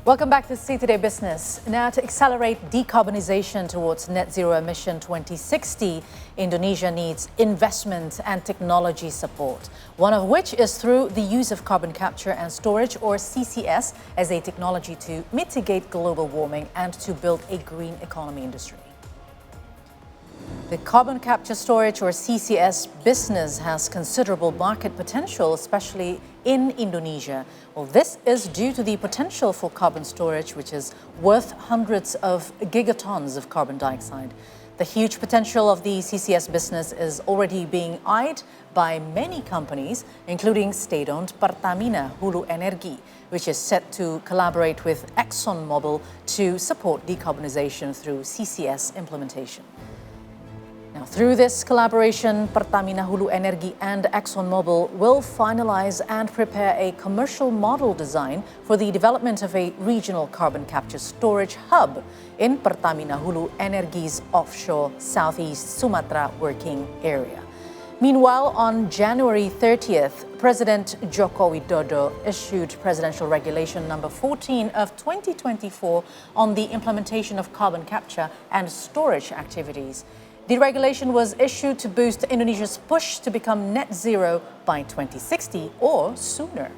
Welcome back to See Today Business. Now, to accelerate decarbonization towards net zero emission 2060, Indonesia needs investment and technology support, one of which is through the use of carbon capture and storage, or CCS, as a technology to mitigate global warming and to build a green economy industry. The carbon capture storage, or CCS, business has considerable market potential, especially in Indonesia. Well, this is due to the potential for carbon storage, which is worth hundreds of gigatons of carbon dioxide. The huge potential of the CCS business is already being eyed by many companies, including state-owned Pertamina Hulu Energi, which is set to collaborate with ExxonMobil to support decarbonization through CCS implementation. Now, through this collaboration, Pertamina Hulu Energi and ExxonMobil will finalize and prepare a commercial model design for the development of a regional carbon capture storage hub in Pertamina Hulu Energi's offshore Southeast Sumatra working area. Meanwhile, on January 30th, President Joko Widodo issued Presidential Regulation number 14 of 2024 on the implementation of carbon capture and storage activities. The regulation was issued to boost Indonesia's push to become net zero by 2060 or sooner.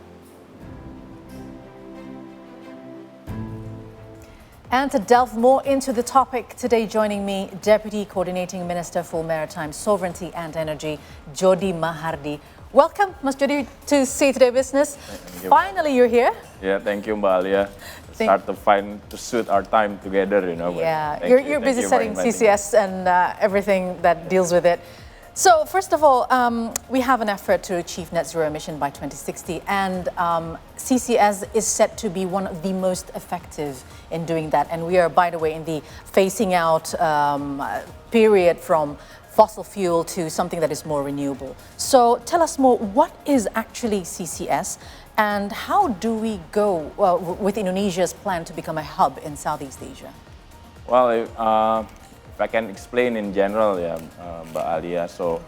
And to delve more into the topic, today joining me, Deputy Coordinating Minister for Maritime Sovereignty and Energy, Jodi Mahardi. Welcome, Mas Jodi, to See Today Business. Finally, you're here. Yeah, thank you, Mbak Alia. Start to suit our time together, you know. Yeah, you're busy setting CCS and everything that deals with it. So first of all, we have an effort to achieve net zero emission by 2060, and CCS is set to be one of the most effective in doing that. And we are, by the way, in the phasing out period from fossil fuel to something that is more renewable. So tell us more, what is actually CCS? And how do we go with Indonesia's plan to become a hub in Southeast Asia? Well, if I can explain in general, yeah, Mbak Alia. So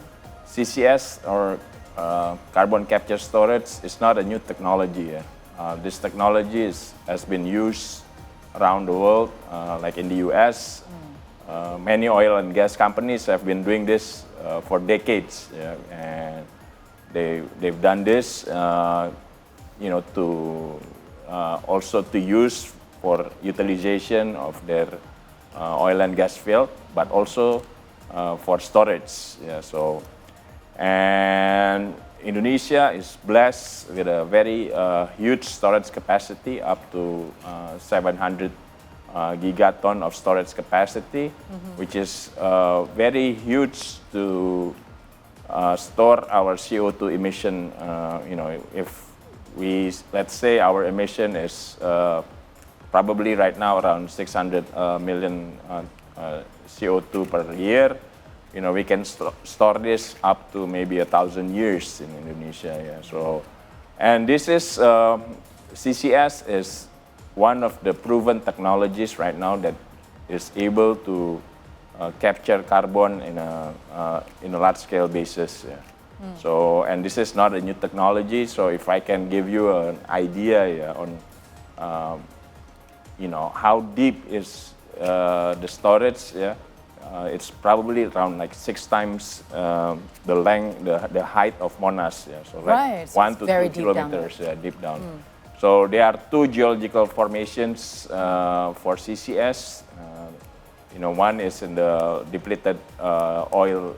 CCS, or carbon capture storage, is not a new technology. This technology has been used around the world, like in the US. Many oil and gas companies have been doing this for decades, yeah, and they've done this to also to use for utilization of their oil and gas field, but also for storage. Yeah, so, and Indonesia is blessed with a very huge storage capacity, up to 700 gigaton of storage capacity, which is very huge to store our CO2 emission. If let's say our emission is probably right now around 600 million CO2 per year, we can store this up to maybe 1,000 years in Indonesia. Yeah. So, and this is CCS is one of the proven technologies right now that is able to capture carbon in a large-scale basis. Yeah. So, and this is not a new technology. So, if I can give you an idea on, how deep is the storage, yeah, it's probably around like 6 times the length, the height of Monas. Yeah. So, right. Like 1 to 2 kilometers deep down. So, there are 2 geological formations for CCS. One is in the depleted oil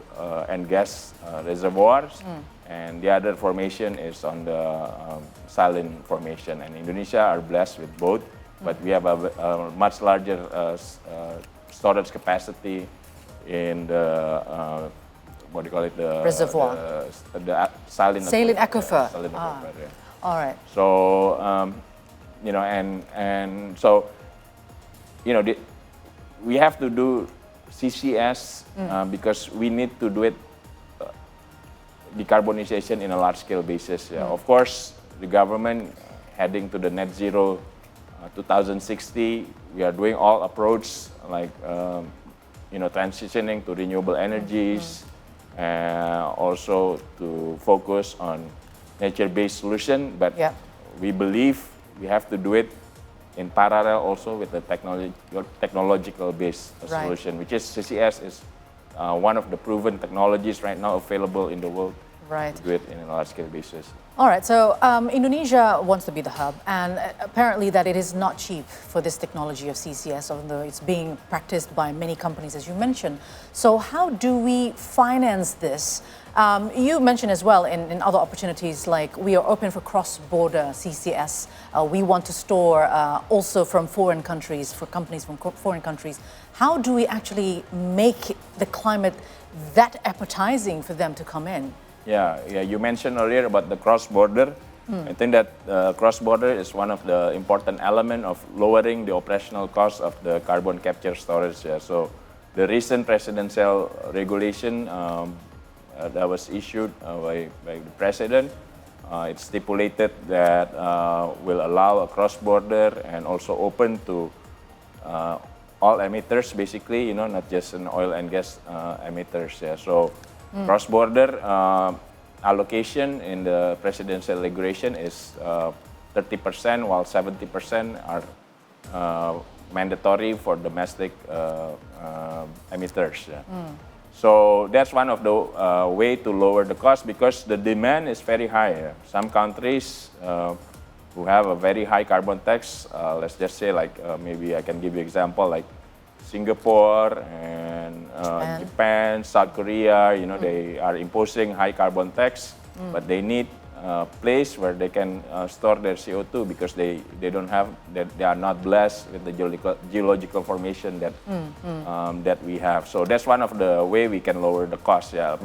and gas reservoirs, and the other formation is on the saline formation. And Indonesia are blessed with both, but we have a much larger storage capacity in the what do you call it? The reservoir. The saline aquifer. Saline aquifer. Yeah. All right. So and so we have to do CCS because we need to do it decarbonization in a large-scale basis. Yeah. Of course, the government heading to the net zero 2060. We are doing all approach like transitioning to renewable energies, also to focus on nature-based solution. But we believe we have to do it in parallel also with the technological-based Right. solution, which is CCS is one of the proven technologies right now available in the world Right. to do it in a large-scale basis. All right, so Indonesia wants to be the hub, and apparently that it is not cheap for this technology of CCS, although it's being practiced by many companies, as you mentioned. So how do we finance this? You mentioned as well in other opportunities, like we are open for cross-border CCS. We want to store also from foreign countries, for companies from foreign countries. How do we actually make the climate that appetizing for them to come in? Yeah. You mentioned earlier about the cross-border. I think that cross-border is one of the important elements of lowering the operational cost of the carbon capture storage. Yeah. So the recent presidential regulation that was issued by the president, it stipulated that will allow a cross-border and also open to all emitters, basically, not just an oil and gas emitters. Yeah. So cross-border allocation in the presidential regulation is 30%, while 70% are mandatory for domestic emitters. Yeah. So that's one of the way to lower the cost, because the demand is very high. Yeah. Some countries who have a very high carbon tax, let's just say like maybe I can give you example like Singapore and Japan, South Korea, they are imposing high carbon tax, but they need a place where they can store their CO2 because they don't have, they are not blessed with the geological formation that that we have. So that's one of the way we can lower the cost. Yeah,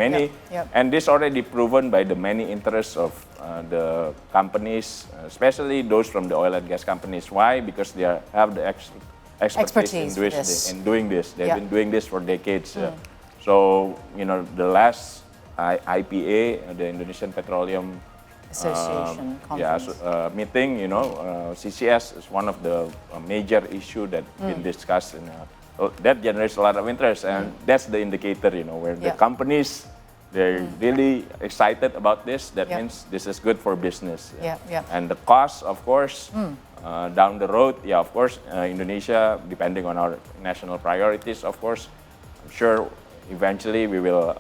and this already proven by the many interests of the companies, especially those from the oil and gas companies. Why? Because they have the expertise in doing this. They've been doing this for decades. So, the last IPA, the Indonesian Petroleum Association conference. Meeting, CCS is one of the major issue that been discussed. That generates a lot of interest, and that's the indicator, where the companies, they're really excited about this. That means this is good for business. And the cost, of course, down the road, of course, Indonesia, depending on our national priorities, of course, I'm sure eventually we will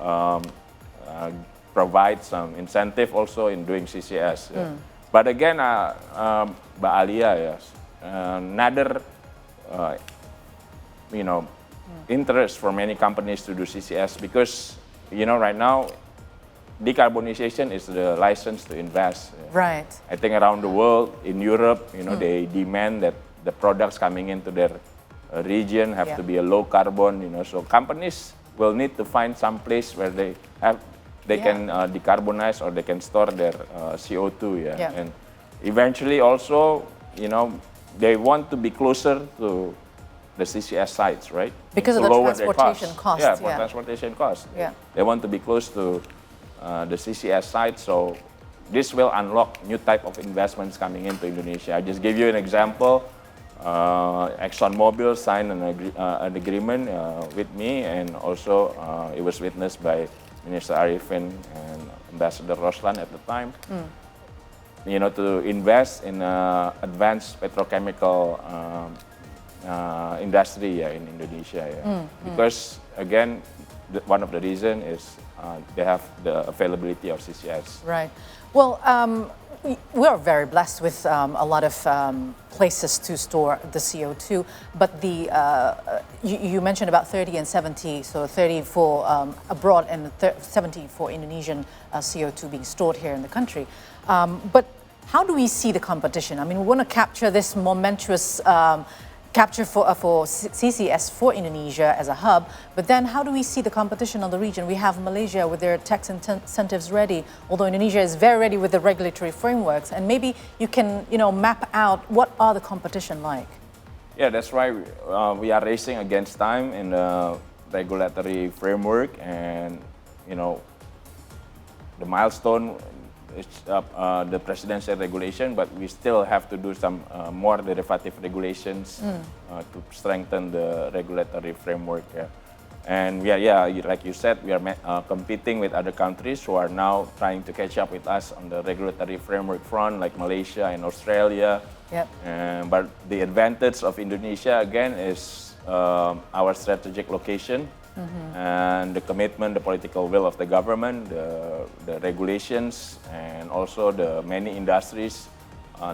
provide some incentive also in doing CCS. But again, Mbak Alia, another, interest for many companies to do CCS, because, right now, decarbonization is the license to invest. Right. I think around the world, in Europe, they demand that the products coming into their region have to be a low carbon. So companies will need to find some place where they can decarbonize or they can store their CO2. And eventually, also, they want to be closer to the CCS sites, right? Because of the transportation costs. Yeah, for transportation costs. They want to be close to the CCS site, so this will unlock new type of investments coming into Indonesia. I just give you an example. ExxonMobil signed an agreement with me, and also it was witnessed by Minister Arifin and Ambassador Roslan at the time. To invest in advanced petrochemical industry in Indonesia. Because again, one of the reasons is they have the availability of CCS. Right. Well, we are very blessed with a lot of places to store the CO2, but you mentioned about 30 and 70, so 30 for abroad and 70 for Indonesian CO2 being stored here in the country. But how do we see the competition? I mean, we want to capture this momentous capture for CCS for Indonesia as a hub, but then how do we see the competition on the region? We have Malaysia with their tax incentives ready, although Indonesia is very ready with the regulatory frameworks, and maybe you can map out what are the competition like. Yeah, that's right. We are racing against time in the regulatory framework, and the milestone is the presidential regulation, but we still have to do some more derivative regulations to strengthen the regulatory framework. And yeah, like you said, we are competing with other countries who are now trying to catch up with us on the regulatory framework front, like Malaysia and Australia. Yep. But the advantage of Indonesia, again, is our strategic location and the commitment, the political will of the government, the regulations, and also the many industries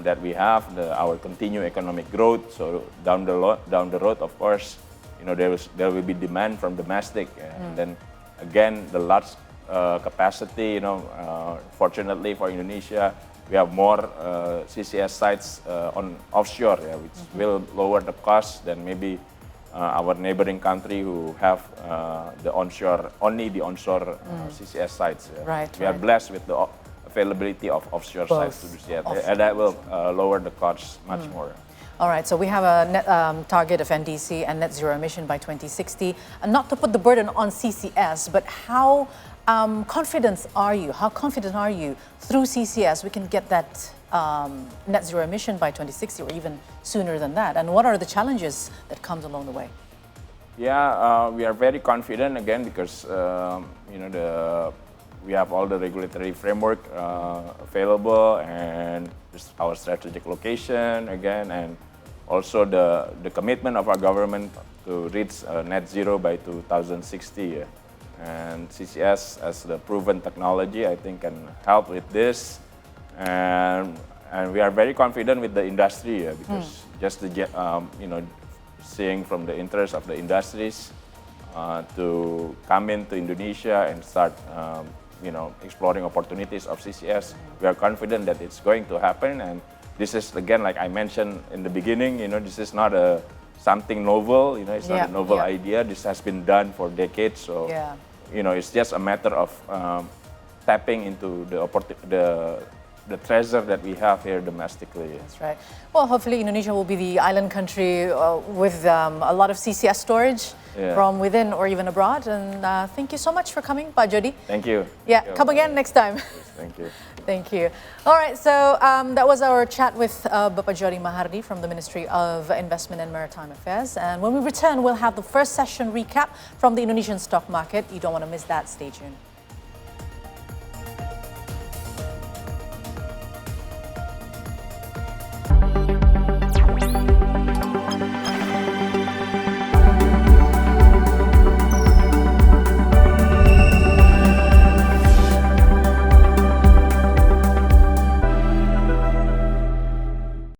that we have, our continued economic growth. So down the road, of course, there will be demand from domestic, and then again the large capacity. Fortunately for Indonesia, we have more CCS sites on offshore, which will lower the cost than maybe our neighboring country who have only the onshore CCS sites. Right. We are blessed with the availability of offshore sites to do that, and that will lower the costs much more. All right, so we have a net target of NDC and net zero emission by 2060. And not to put the burden on CCS, but how confident are you through CCS we can get that net zero emission by 2060 or even sooner than that? And what are the challenges that comes along the way? Yeah, we are very confident again because we have all the regulatory framework available, and our strategic location again, and also the commitment of our government to reach net zero by 2060. And CCS, as the proven technology, I think can help with this. And we are very confident with the industry because just seeing from the interest of the industries to come into Indonesia and start exploring opportunities of CCS, we are confident that it's going to happen. And this is, again, like I mentioned in the beginning, this is not something novel, it's not a novel idea. This has been done for decades. So, it's just a matter of tapping into the treasure that we have here domestically. That's right. Well, hopefully Indonesia will be the island country with a lot of CCS storage from within or even abroad. And thank you so much for coming, Pak Jodi. Thank you. Yeah, come again next time. Thank you. Thank you. All right, so that was our chat with Bapak Jodi Mahardi from the Ministry of Investment and Maritime Affairs. And when we return, we'll have the first session recap from the Indonesian stock market. You don't want to miss that. Stay tuned.